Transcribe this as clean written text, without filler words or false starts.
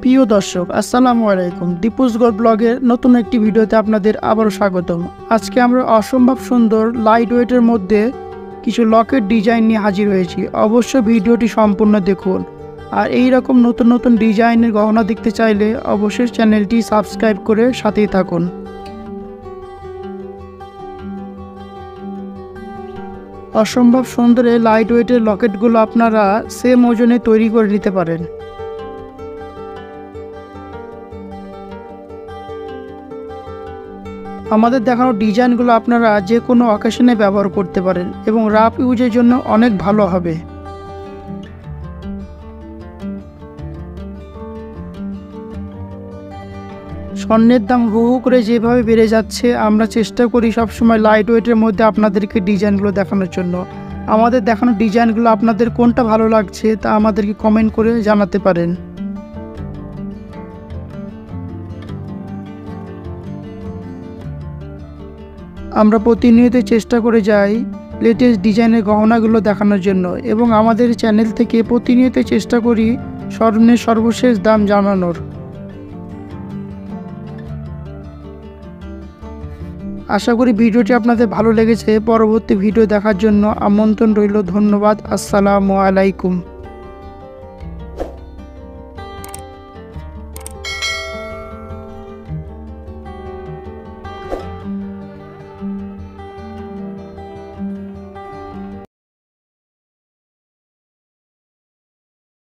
প্রিয় দর্শক, আসসালামু আলাইকুম। দীপুস গোল্ড ব্লগের নতুন একটি ভিডিওতে আপনাদের আবারও স্বাগতম। আজকে আমরা অসম্ভব সুন্দর লাইট ওয়েটের মধ্যে কিছু লকেট ডিজাইন নিয়ে হাজির হয়েছি। অবশ্যই ভিডিওটি সম্পূর্ণ দেখুন। আর এই রকম নতুন নতুন ডিজাইনের গহনা দেখতে চাইলে অবশ্যই চ্যানেলটি সাবস্ক্রাইব করে সাথেই থাকুন। অসম্ভব সুন্দর এই লাইট ওয়েটের লকেটগুলো আপনারা সেম ওজনে তৈরি করে নিতে পারেন। আমাদের দেখানো ডিজাইনগুলো আপনারা যে কোনো অকেশনে ব্যবহার করতে পারেন এবং রাফ ইউজের জন্য অনেক ভালো হবে। স্বর্ণের দাম হু হু করে যেভাবে বেড়ে যাচ্ছে, আমরা চেষ্টা করি সবসময় লাইট ওয়েটের মধ্যে আপনাদেরকে ডিজাইনগুলো দেখানোর জন্য। আমাদের দেখানো ডিজাইনগুলো আপনাদের কোনটা ভালো লাগছে তা আমাদেরকে কমেন্ট করে জানাতে পারেন। আমরা প্রতিনিয়ত চেষ্টা করে যাই লেটেস্ট ডিজাইনের গহনাগুলো দেখানোর জন্য এবং আমাদের চ্যানেল থেকে প্রতিনিয়ত চেষ্টা করি স্বর্ণের সর্বশেষ দাম জানানোর। আশা করি ভিডিওটি আপনাদের ভালো লেগেছে। পরবর্তী ভিডিও দেখার জন্য আমন্ত্রণ রইল। ধন্যবাদ। আসসালামু আলাইকুম।